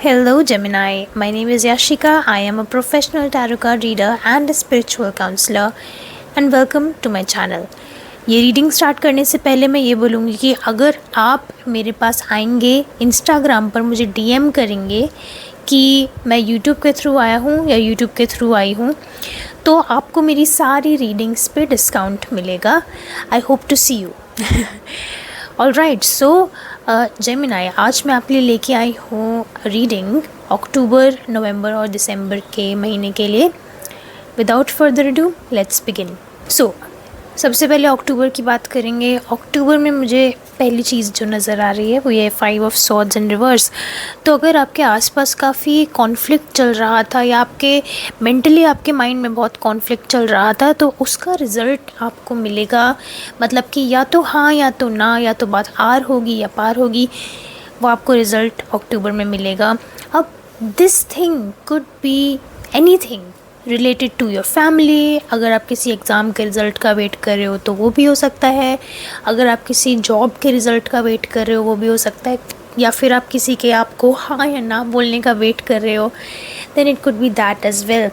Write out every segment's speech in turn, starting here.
Hello Gemini, my name is Yashika. I am a professional tarot card reader and a spiritual counselor and welcome to my channel. ये reading start करने से पहले मैं ये बोलूँगी कि अगर आप मेरे पास आएंगे इंस्टाग्राम पर मुझे डीएम करेंगे कि मैं यूट्यूब के थ्रू आया हूँ या यूट्यूब के थ्रू आई हूँ तो आपको मेरी सारी रीडिंग्स पे डिस्काउंट मिलेगा. I hope to see you. Alright, so Gemini, आज मैं आपके लिए लेके आई हूँ रीडिंग अक्टूबर, नवंबर और दिसंबर के महीने के लिए. Without further do let's begin. So सबसे पहले अक्टूबर की बात करेंगे. अक्टूबर में मुझे पहली चीज़ जो नज़र आ रही है वो ये 5 ऑफ स्वॉर्ड्स इन रिवर्स. तो अगर आपके आसपास काफ़ी कॉन्फ्लिक्ट चल रहा था या आपके मेंटली आपके माइंड में बहुत कॉन्फ्लिक्ट चल रहा था तो उसका रिज़ल्ट आपको मिलेगा. मतलब कि या तो हाँ या तो ना, या तो बात आर होगी या पार होगी, वो आपको रिज़ल्ट अक्टूबर में मिलेगा. अब this thing could be anything related to your family. अगर आप किसी एग्ज़ाम के रिज़ल्ट का वेट कर रहे हो तो वो भी हो सकता है. अगर आप किसी जॉब के रिज़ल्ट का वेट कर रहे हो वो भी हो सकता है. या फिर आप किसी के आपको हाँ या ना बोलने का वेट कर रहे हो, then it could be that as well.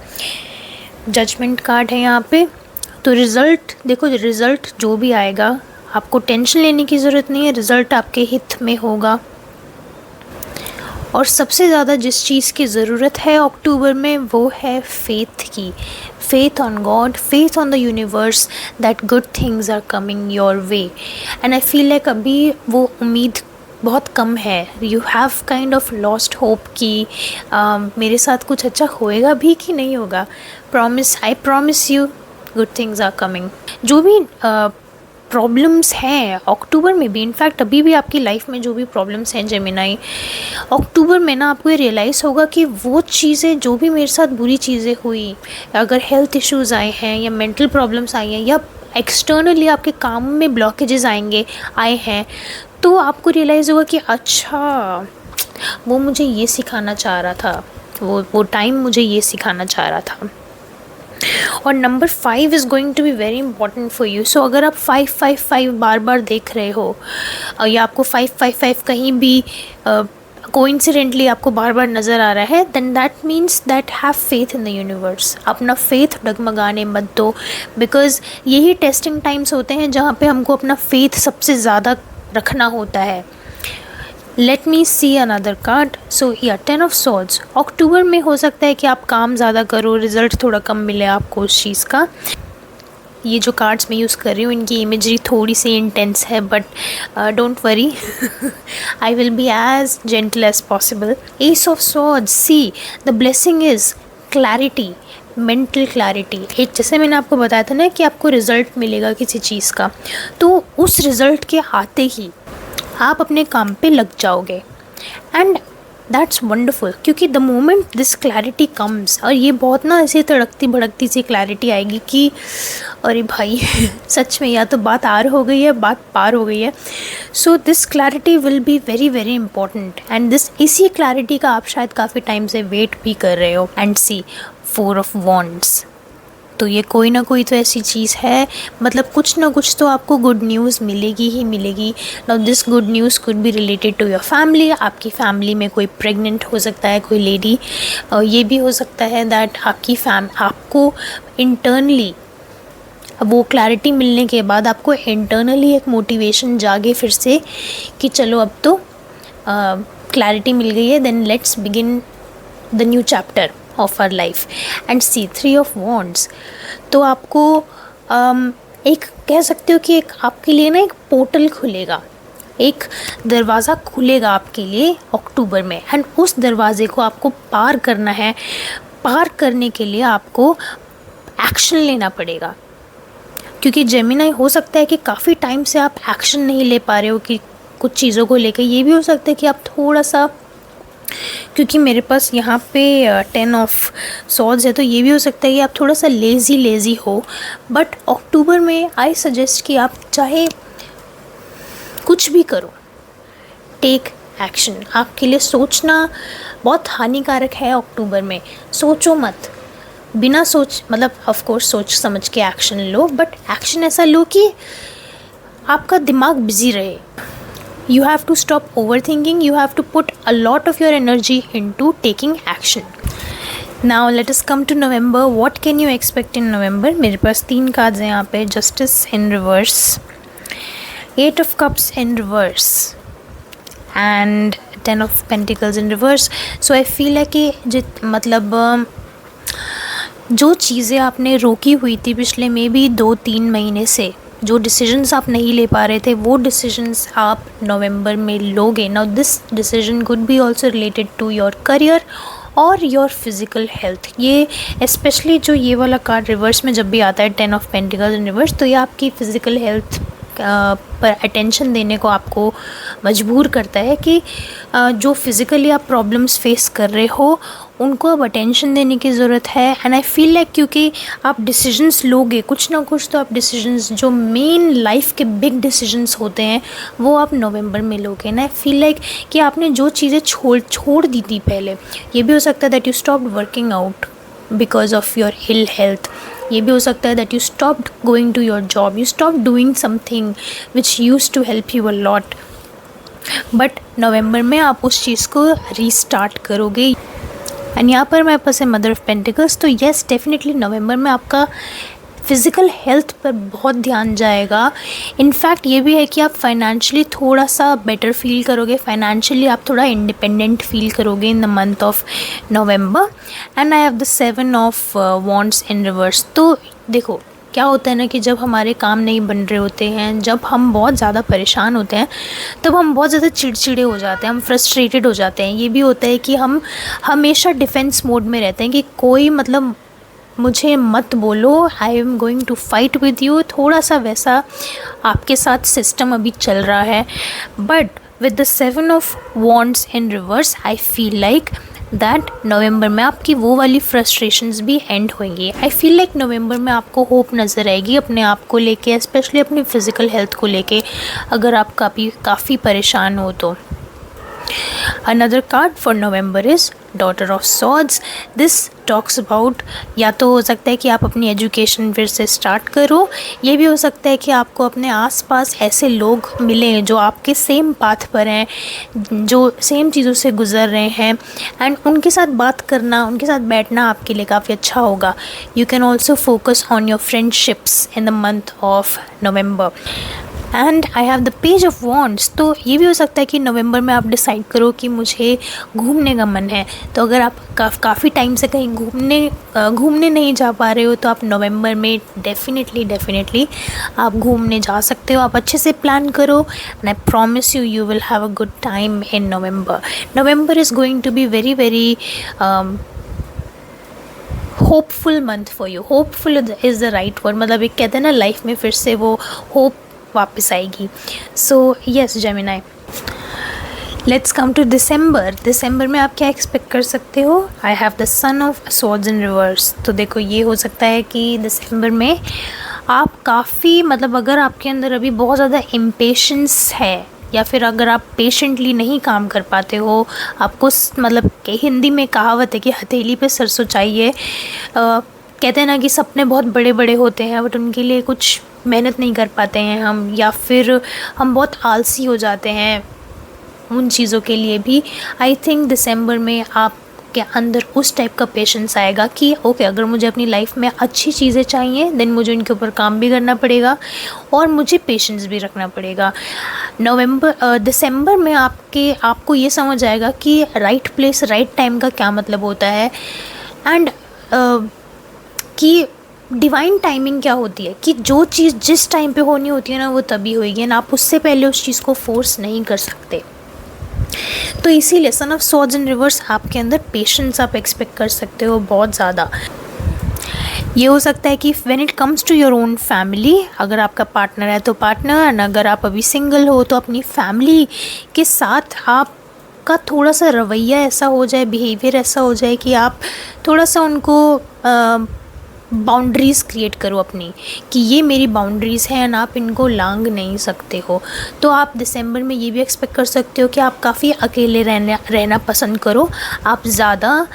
Judgement card है यहाँ पे. तो रिज़ल्ट देखो, रिज़ल्ट जो भी आएगा आपको टेंशन लेने की ज़रूरत नहीं है. रिज़ल्ट आपके हित में होगा. और सबसे ज़्यादा जिस चीज़ की ज़रूरत है अक्टूबर में वो है फेथ की. Faith on God, faith on the universe that good things are coming your way. And I feel like अभी वो उम्मीद बहुत कम है. You have kind of lost hope कि मेरे साथ कुछ अच्छा होएगा भी कि नहीं होगा. Promise, I promise you good things are coming. जो भी प्रॉब्लम्स हैं अक्टूबर में भी, इनफैक्ट अभी भी आपकी लाइफ में जो भी प्रॉब्लम्स हैं जेमिनाई, अक्टूबर में ना आपको ये रियलाइज़ होगा कि वो चीज़ें जो भी मेरे साथ बुरी चीज़ें हुई, अगर हेल्थ इश्यूज़ आए हैं या मेंटल प्रॉब्लम्स आई हैं या एक्सटर्नली आपके काम में ब्लॉकेजेस आए हैं, तो आपको रियलाइज़ होगा कि अच्छा वो मुझे ये सिखाना चाह रहा था, वो टाइम मुझे ये सिखाना चाह रहा था. और number 5 is going to be very important for you. So अगर आप 555 बार बार देख रहे हो या आपको 555 कहीं भी कोइंसिडेंटली आपको बार बार नज़र आ रहा है, then that means that have faith in the universe. अपना फेथ डगमगाने मत दो, बिकॉज़ यही टेस्टिंग टाइम्स होते हैं जहाँ पे हमको अपना फेथ सबसे ज़्यादा रखना होता है. Let me see another card. So या 10 ऑफ स्वॉर्ड्स. अक्टूबर में हो सकता है कि आप काम ज़्यादा करो, रिज़ल्ट थोड़ा कम मिले आपको उस चीज़ का. ये जो कार्ड्स मैं यूज़ कर रही हूँ इनकी इमेजरी थोड़ी सी इंटेंस है, but don't worry, I will be as gentle as possible. Ace of swords. See the blessing is clarity, mental clarity. एक जैसे मैंने आपको बताया था ना कि आपको रिज़ल्ट मिलेगा किसी चीज़ का, तो उस रिज़ल्ट के आते ही आप अपने काम पे लग जाओगे. एंड दैट्स वंडरफुल, क्योंकि the moment this clarity comes, और ये बहुत ना ऐसे तड़कती भड़कती सी क्लैरिटी आएगी कि अरे भाई सच में या तो बात आर हो गई है, बात पार हो गई है. So this clarity will be very very important. And इसी क्लैरिटी का आप शायद काफ़ी टाइम से वेट भी कर रहे हो. And see 4 of wands. तो ये कोई ना कोई तो ऐसी चीज़ है, मतलब कुछ ना कुछ तो आपको गुड न्यूज़ मिलेगी ही मिलेगी. Now this good news could be related to your family. आपकी फैमिली में कोई प्रेग्नेंट हो सकता है, कोई लेडी. ये भी हो सकता है दैट आपको इंटरनली वो क्लैरिटी मिलने के बाद आपको इंटरनली एक मोटिवेशन जागे फिर से कि चलो अब तो क्लैरिटी मिल गई है, then let's begin the new chapter of our life. And see 3 of wands. तो आपको एक कह सकते हो कि एक आपके लिए ना एक पोर्टल खुलेगा, एक दरवाज़ा खुलेगा आपके लिए अक्टूबर में. एंड उस दरवाज़े को आपको पार करना है. पार करने के लिए आपको एक्शन लेना पड़ेगा, क्योंकि जेमिनाई हो सकता है कि काफ़ी टाइम से आप एक्शन नहीं ले पा रहे हो कि कुछ चीज़ों को लेकर. ये भी हो सकता है कि आप थोड़ा सा, क्योंकि मेरे पास यहाँ पे 10 ऑफ स्वॉर्ड्स है, तो ये भी हो सकता है कि आप थोड़ा सा लेज़ी हो. बट अक्टूबर में आई सजेस्ट कि आप चाहे कुछ भी करो, टेक एक्शन. आपके लिए सोचना बहुत हानिकारक है अक्टूबर में. सोचो मत, बिना सोच, मतलब ऑफ कोर्स सोच समझ के एक्शन लो, बट एक्शन ऐसा लो कि आपका दिमाग बिजी रहे. You have to stop overthinking. You have to put a lot of your energy into taking action. Now let us come to November. What can you expect in November? मेरे पास 3 cards हैं यहाँ पे. Justice in reverse, 8 of Cups in reverse, and 10 of Pentacles in reverse. So I feel है कि जो चीज़ें आपने रोकी हुई थी पिछले मे बी 2-3 महीने से, जो डिसीजंस आप नहीं ले पा रहे थे, वो डिसीजंस आप नवंबर में लोगे. Now this decision could be also related to your career और योर फिज़िकल हेल्थ. ये स्पेशली जो ये वाला कार्ड रिवर्स में जब भी आता है 10 ऑफ पेंटिकल्स इन रिवर्स, तो ये आपकी फ़िज़िकल हेल्थ पर अटेंशन देने को आपको मजबूर करता है कि जो फिज़िकली आप प्रॉब्लम्स फेस कर रहे हो उनको अब अटेंशन देने की ज़रूरत है. एंड आई फील लाइक क्योंकि आप डिसीजंस लोगे कुछ ना कुछ, तो आप डिसीजंस जो मेन लाइफ के बिग डिसीजंस होते हैं वो आप नवंबर में लोगे. एंड आई फील लाइक कि आपने जो चीज़ें छोड़ दी थी पहले, ये भी हो सकता है that you stopped working out because of your ill health. ये भी हो सकता है that you stopped going to your job, you stop doing something which use to help you a lot. But November में आप उस चीज़ को रीस्टार्ट करोगे. एंड यहाँ पर मेरे पास है मदर ऑफ पेंटिकल्स. तो येस, डेफिनेटली नवंबर में आपका फ़िज़िकल हेल्थ पर बहुत ध्यान जाएगा. इनफैक्ट ये भी है कि आप फाइनेंशियली थोड़ा सा बेटर फील करोगे, फाइनेंशियली आप थोड़ा इंडिपेंडेंट फील करोगे in the month of November. And I have the 7 of wands in reverse. तो देखो क्या होता है ना कि जब हमारे काम नहीं बन रहे होते हैं, जब हम बहुत ज़्यादा परेशान होते हैं, तब हम बहुत ज़्यादा चिड़चिड़े हो जाते हैं, हम फ्रस्ट्रेटेड हो जाते हैं. ये भी होता है कि हम हमेशा डिफेंस मोड में रहते हैं कि कोई मुझे मत बोलो, I am going to fight with you. थोड़ा सा वैसा आपके साथ सिस्टम अभी चल रहा है. But with the 7 of wands in reverse, I feel like that November में आपकी वो वाली फ्रस्ट्रेशंस भी एंड होंगी. आई फील लाइक नवंबर में आपको होप नज़र आएगी अपने आप को लेके, स्पेशली अपनी फ़िज़िकल हेल्थ को लेके, अगर आप काफ़ी परेशान हो तो. Another card for November is Daughter of Swords. This talks about, या तो हो सकता है कि आप अपनी एजुकेशन फिर से स्टार्ट करो, ये भी हो सकता है कि आपको अपने आसपास ऐसे लोग मिलें जो आपके सेम पाथ पर हैं, जो सेम चीज़ों से गुज़र रहे हैं, एंड उनके साथ बात करना, उनके साथ बैठना आपके लिए काफ़ी अच्छा होगा. You can also focus on your friendships in the month of November. And I have the page of wands. तो ये भी हो सकता है कि नवंबर में आप डिसाइड करो कि मुझे घूमने का मन है. तो अगर आप काफ़ी टाइम से कहीं घूमने नहीं जा पा रहे हो, तो आप नवंबर में डेफिनेटली आप घूमने जा सकते हो. आप अच्छे से प्लान करो and I promise you will have a good time in November. November is going to be very hopeful month for you. Hopeful is the right word. मतलब एक कहते हैं ना, लाइफ में फिर से वो होप वापस आएगी. So yes Gemini, let's come to December. December में आप क्या एक्सपेक्ट कर सकते हो? I have the sun of swords in reverse. तो देखो, ये हो सकता है कि दिसंबर में आप काफ़ी अगर आपके अंदर अभी बहुत ज़्यादा इम्पेशेंस है, या फिर अगर आप पेशेंटली नहीं काम कर पाते हो, आपको कि हिंदी में कहावत है कि हथेली पे सरसों चाहिए. कहते हैं ना कि सपने बहुत बड़े बड़े होते हैं, बट उनके लिए कुछ मेहनत नहीं कर पाते हैं हम, या फिर हम बहुत आलसी हो जाते हैं उन चीज़ों के लिए भी. आई थिंक दिसंबर में आपके अंदर उस टाइप का पेशेंस आएगा कि ओके, अगर मुझे अपनी लाइफ में अच्छी चीज़ें चाहिए, देन मुझे उनके ऊपर काम भी करना पड़ेगा और मुझे पेशेंस भी रखना पड़ेगा. दिसंबर में आपको ये समझ आएगा कि राइट प्लेस राइट टाइम का क्या मतलब होता है, एंड कि डिवाइन टाइमिंग क्या होती है, कि जो चीज़ जिस टाइम पे होनी होती है ना, वो तभी होएगी, ना आप उससे पहले उस चीज़ को फोर्स नहीं कर सकते. तो इसीलिए सन ऑफ स्वॉर्ड्स इन रिवर्स, आपके अंदर पेशेंस आप एक्सपेक्ट कर सकते हो बहुत ज़्यादा. ये हो सकता है कि when it comes to your own family, अगर आपका पार्टनर है तो पार्टनर, एंड अगर आप अभी सिंगल हो तो अपनी फैमिली के साथ आपका थोड़ा सा रवैया ऐसा हो जाए, बिहेवियर ऐसा हो जाए कि आप थोड़ा सा उनको बाउंड्रीज़ क्रिएट करो अपनी, कि ये मेरी बाउंड्रीज़ हैं एंड आप इनको लांघ नहीं सकते हो। तो आप दिसंबर में ये भी एक्सपेक्ट कर सकते हो कि आप काफ़ी अकेले रहना पसंद करो, आप ज़्यादा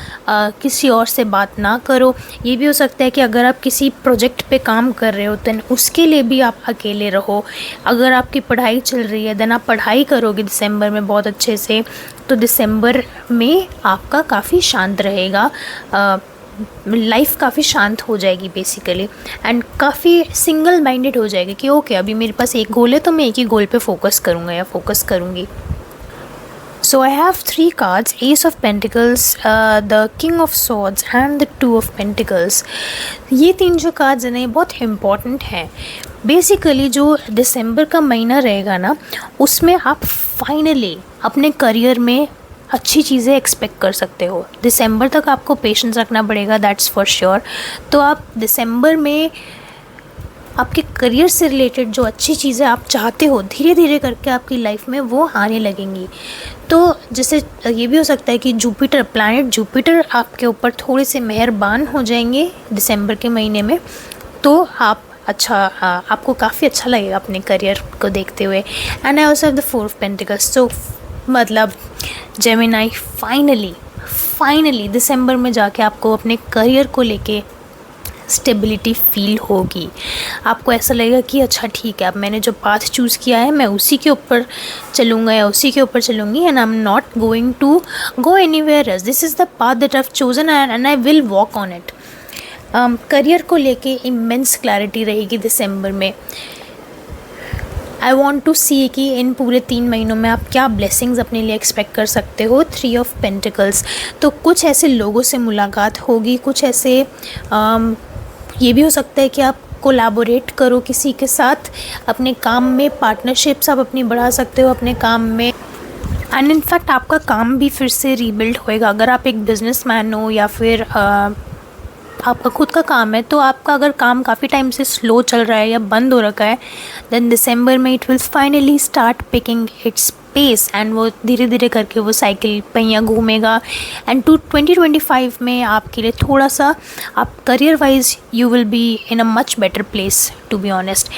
किसी और से बात ना करो। ये भी हो सकता है कि अगर आप किसी प्रोजेक्ट पे काम कर रहे हो तो उसके लिए भी आप अकेले रहो। अगर आपकी पढ़ाई चल रही है देन आप पढ़ाई करोगे दिसंबर में बहुत अच्छे से, तो दिसंबर में आपका काफ़ी शांत रहेगा, लाइफ काफ़ी शांत हो जाएगी बेसिकली, एंड काफ़ी सिंगल माइंडेड हो जाएगी कि ओके अभी मेरे पास एक गोल है तो मैं एक ही गोल पे फोकस करूँगा या फोकस करूँगी। So I have 3 cards: Ace of Pentacles, the King of Swords and the 2 of Pentacles. ये 3 जो कार्ड्स हैं ना ये बहुत इम्पॉर्टेंट हैं। बेसिकली जो दिसंबर का महीना रहेगा ना उसमें आप फाइनली अपने करियर में अच्छी चीज़ें एक्सपेक्ट कर सकते हो। दिसंबर तक आपको पेशेंस रखना पड़ेगा, दैट्स फॉर श्योर। तो आप दिसंबर में आपके करियर से रिलेटेड जो अच्छी चीज़ें आप चाहते हो धीरे धीरे करके आपकी लाइफ में वो आने लगेंगी। तो जैसे ये भी हो सकता है कि प्लैनेट जुपिटर आपके ऊपर थोड़े से मेहरबान हो जाएंगे दिसंबर के महीने में, तो आप आपको काफ़ी अच्छा लगेगा अपने करियर को देखते हुए। And I also have the 4 of pentacles. तो मतलब जेमिनाई फाइनली दिसंबर में जाके आपको अपने करियर को लेके स्टेबिलिटी फील होगी। आपको ऐसा लगेगा कि अच्छा ठीक है, अब मैंने जो पाथ चूज़ किया है मैं उसी के ऊपर चलूँगा या उसी के ऊपर चलूँगी, and I am not going to go anywhere else. This is the path that I have chosen and I will walk on it. Career को लेके इमेंस क्लैरिटी रहेगी दिसंबर में। आई वॉन्ट टू सी कि इन पूरे 3 महीनों में आप क्या ब्लेसिंग्स अपने लिए एक्सपेक्ट कर सकते हो। 3 ऑफ पेंटिकल्स, तो कुछ ऐसे लोगों से मुलाकात होगी, कुछ ऐसे ये भी हो सकता है कि आप कोलैबोरेट करो किसी के साथ अपने काम में, पार्टनरशिप्स आप अपनी बढ़ा सकते हो अपने काम में, एंड इनफैक्ट आपका काम भी फिर से रीबिल्ड होएगा। अगर आप एक बिजनेसमैन हो या फिर आपका खुद का काम है, तो आपका अगर काम काफ़ी टाइम से स्लो चल रहा है या बंद हो रखा है, देन दिसंबर में it will finally start picking its pace, and वो धीरे धीरे करके वो साइकिल पहिया घूमेगा। एंड 2025 में आपके लिए थोड़ा सा आप career wise you will be in a much better place to be honest.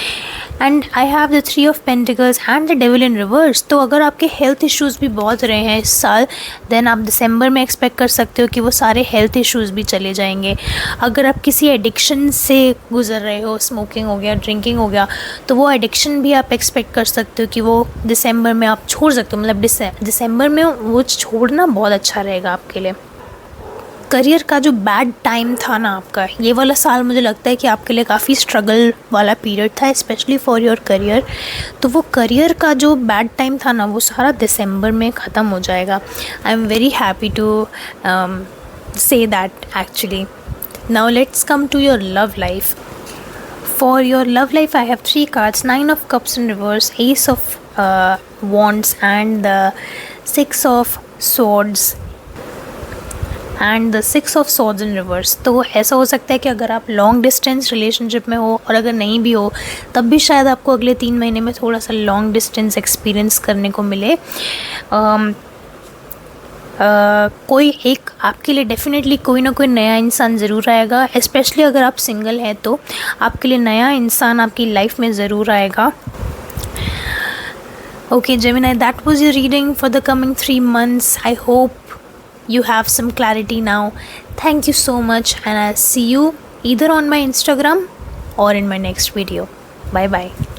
And I have the 3 of pentacles and the devil in reverse. तो अगर आपके हेल्थ इश्यूज़ भी बहुत रहे हैं इस साल, देन आप दिसंबर में एक्सपेक्ट कर सकते हो कि वो सारे हेल्थ इश्यूज़ भी चले जाएंगे। अगर आप किसी एडिक्शन से गुजर रहे हो, स्मोकिंग हो गया, ड्रिंकिंग हो गया, तो वो एडिक्शन भी आप एक्सपेक्ट कर सकते हो कि वो दिसंबर में आप छोड़ सकते हो। मतलब दिसंबर में वो छोड़ना बहुत अच्छा रहेगा आपके लिए। करियर का जो बैड टाइम था ना आपका, ये वाला साल मुझे लगता है कि आपके लिए काफ़ी स्ट्रगल वाला पीरियड था, स्पेशली फॉर योर करियर। तो वो करियर का जो बैड टाइम था ना वो सारा दिसंबर में ख़त्म हो जाएगा। I am very happy to say that actually. Now let's come to your love life. For your love life, I have 3 cards: 9 of Cups in reverse, Ace of Wands, and the 6 of Swords and the 6 of Swords in reverse। तो ऐसा हो सकता है कि अगर आप long distance relationship में हो, और अगर नहीं भी हो तब भी शायद आपको अगले 3 महीने में थोड़ा सा लॉन्ग डिस्टेंस एक्सपीरियंस करने को मिले। कोई एक आपके लिए डेफिनेटली कोई ना कोई नया इंसान ज़रूर आएगा, स्पेशली अगर आप सिंगल हैं तो आपके लिए नया इंसान आपकी लाइफ में ज़रूर आएगा। Okay, Gemini, that was your reading for the coming 3 months. I hope you have some clarity now. Thank you so much, and I'll see you either on my Instagram or in my next video. Bye bye.